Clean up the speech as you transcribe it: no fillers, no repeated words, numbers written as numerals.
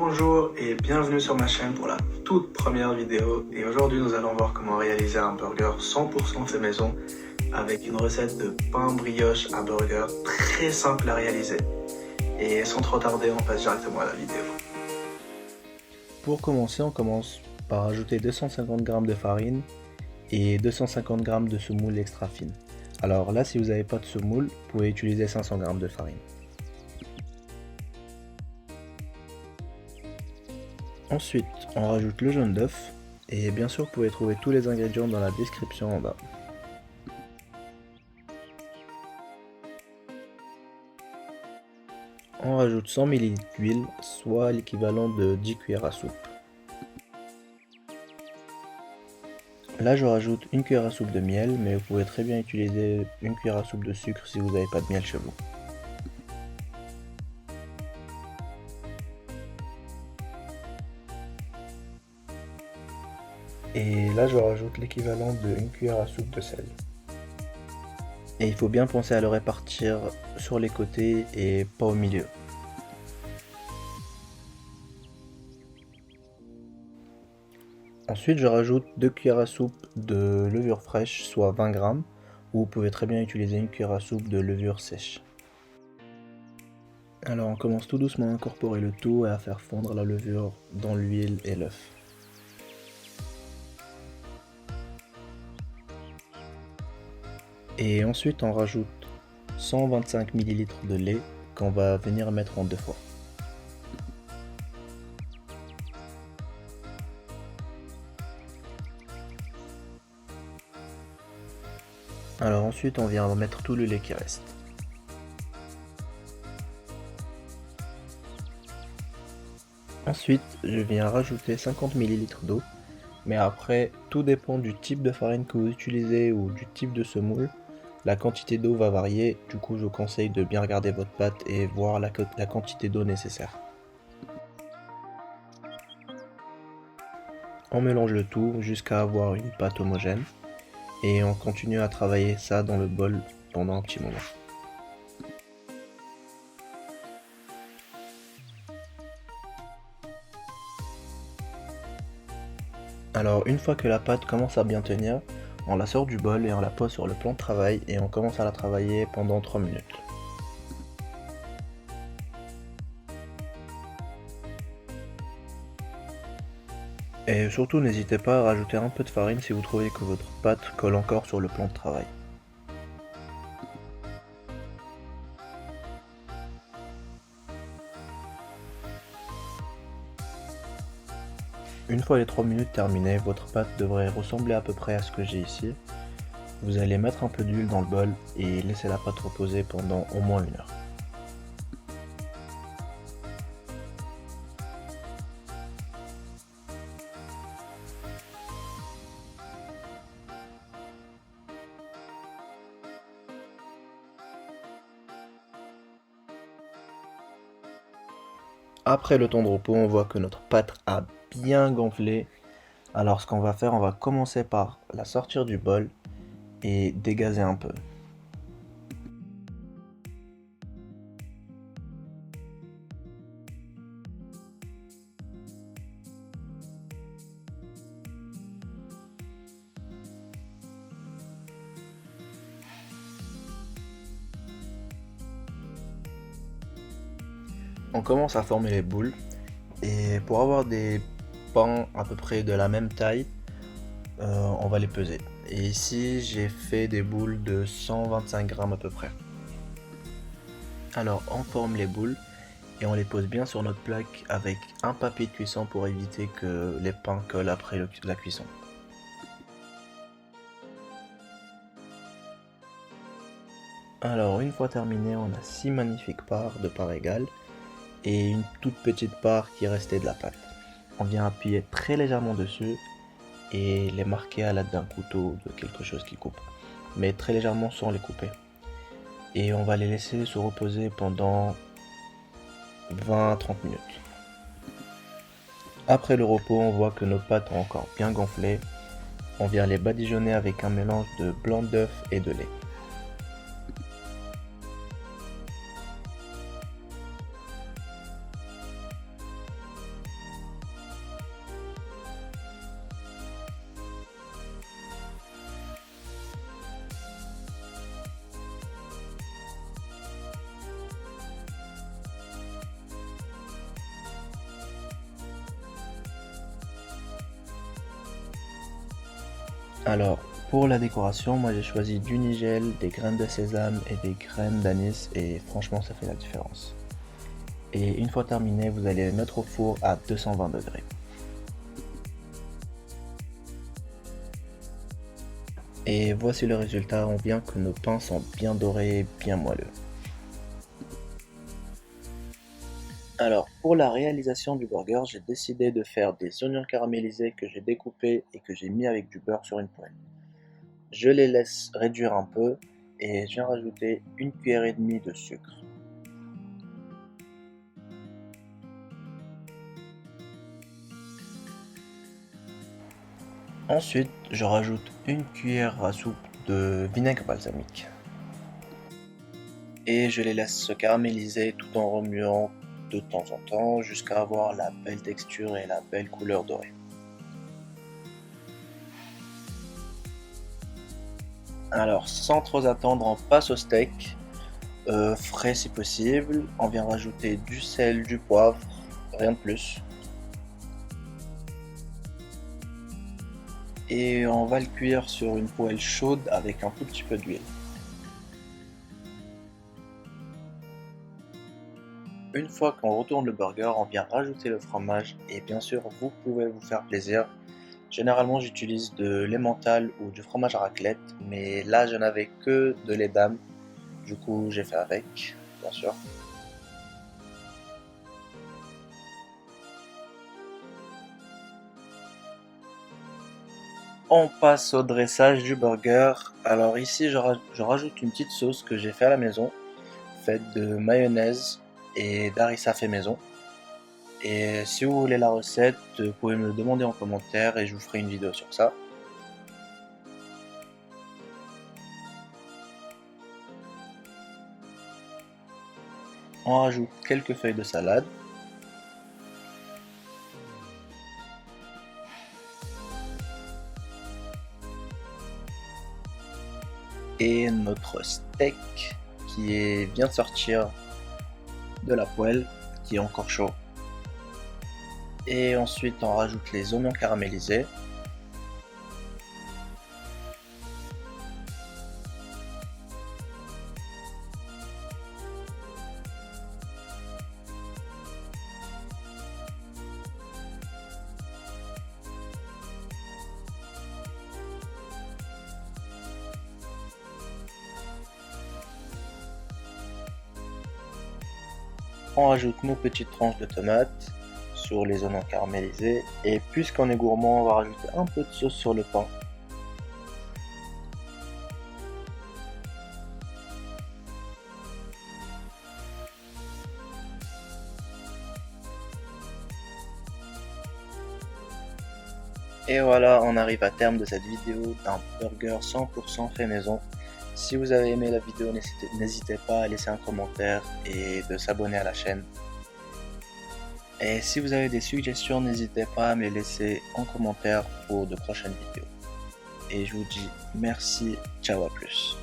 Bonjour et bienvenue sur ma chaîne pour la toute première vidéo. Et aujourd'hui nous allons voir comment réaliser un burger 100% fait maison avec une recette de pain brioche à burger très simple à réaliser. Et sans trop tarder, on passe directement à la vidéo. Pour commencer, on commence par ajouter 250 g de farine et 250 g de semoule extra fine. Alors là, si vous n'avez pas de semoule, vous pouvez utiliser 500 g de farine. Ensuite, on rajoute le jaune d'œuf et bien sûr, vous pouvez trouver tous les ingrédients dans la description en bas. On rajoute 100 ml d'huile, soit l'équivalent de 10 cuillères à soupe. Là, je rajoute une cuillère à soupe de miel, mais vous pouvez très bien utiliser une cuillère à soupe de sucre si vous n'avez pas de miel chez vous. Et là, je rajoute l'équivalent d'une cuillère à soupe de sel. Et il faut bien penser à le répartir sur les côtés et pas au milieu. Ensuite, je rajoute 2 cuillères à soupe de levure fraîche, soit 20 g, ou vous pouvez très bien utiliser une cuillère à soupe de levure sèche. Alors on commence tout doucement à incorporer le tout et à faire fondre la levure dans l'huile et l'œuf. Et ensuite on rajoute 125 ml de lait qu'on va venir mettre en deux fois. Alors ensuite on vient mettre tout le lait qui reste. Ensuite je viens rajouter 50 ml d'eau, mais après tout dépend du type de farine que vous utilisez ou du type de semoule. La quantité d'eau va varier, du coup je vous conseille de bien regarder votre pâte et voir la quantité d'eau nécessaire. On mélange le tout jusqu'à avoir une pâte homogène et on continue à travailler ça dans le bol pendant un petit moment. Alors une fois que la pâte commence à bien tenir, on la sort du bol et on la pose sur le plan de travail et on commence à la travailler pendant 3 minutes. Et surtout n'hésitez pas à rajouter un peu de farine si vous trouvez que votre pâte colle encore sur le plan de travail. Une fois les 3 minutes terminées, votre pâte devrait ressembler à peu près à ce que j'ai ici. Vous allez mettre un peu d'huile dans le bol et laisser la pâte reposer pendant au moins 1 heure. Après le temps de repos, on voit que notre pâte a bien gonflé. Alors ce qu'on va faire, on va commencer par la sortir du bol et dégazer un peu. On commence à former les boules et pour avoir des pains à peu près de la même taille, on va les peser. Et ici j'ai fait des boules de 125 g à peu près. Alors on forme les boules et on les pose bien sur notre plaque avec un papier de cuisson pour éviter que les pains collent après la cuisson. Alors une fois terminé, on a 6 magnifiques parts de part égale et une toute petite part qui restait de la pâte. On vient appuyer très légèrement dessus et les marquer à l'aide d'un couteau ou de quelque chose qui coupe, mais très légèrement sans les couper. Et on va les laisser se reposer pendant 20 à 30 minutes. Après le repos, on voit que nos pâtes ont encore bien gonflé. On vient les badigeonner avec un mélange de blanc d'œuf et de lait. Alors, pour la décoration, moi j'ai choisi du nigel, des graines de sésame et des graines d'anis et franchement ça fait la différence. Et une fois terminé, vous allez le mettre au four à 220 degrés. Et voici le résultat, on voit que nos pains sont bien dorés et bien moelleux. Alors, pour la réalisation du burger, j'ai décidé de faire des oignons caramélisés que j'ai découpés et que j'ai mis avec du beurre sur une poêle. Je les laisse réduire un peu et je viens rajouter une cuillère et demie de sucre. Ensuite, je rajoute une cuillère à soupe de vinaigre balsamique. Et je les laisse se caraméliser tout en remuant de temps en temps jusqu'à avoir la belle texture et la belle couleur dorée. Alors, sans trop attendre, on passe au steak, frais si possible. On vient rajouter du sel, du poivre, rien de plus. Et on va le cuire sur une poêle chaude avec un tout petit peu d'huile. Une fois qu'on retourne le burger, on vient rajouter le fromage et bien sûr vous pouvez vous faire plaisir. Généralement j'utilise de l'emmental ou du fromage à raclette, mais là je n'avais que de lait d'âme, du coup j'ai fait avec, bien sûr. On passe au dressage du burger. Alors ici je rajoute une petite sauce que j'ai fait à la maison, faite de mayonnaise et d'harissa fait maison. Et si vous voulez la recette, vous pouvez me le demander en commentaire et je vous ferai une vidéo sur ça. On rajoute quelques feuilles de salade. Et notre steak qui vient de sortir de la poêle, qui est encore chaud. Et ensuite on rajoute les oignons caramélisés. On rajoute nos petites tranches de tomates sur les oignons caramélisés et puisqu'on est gourmand, on va rajouter un peu de sauce sur le pain. Et voilà, on arrive à terme de cette vidéo d'un burger 100% fait maison. Si vous avez aimé la vidéo, n'hésitez pas à laisser un commentaire et de s'abonner à la chaîne. Et si vous avez des suggestions, n'hésitez pas à me les laisser en commentaire pour de prochaines vidéos. Et je vous dis merci, ciao, à plus.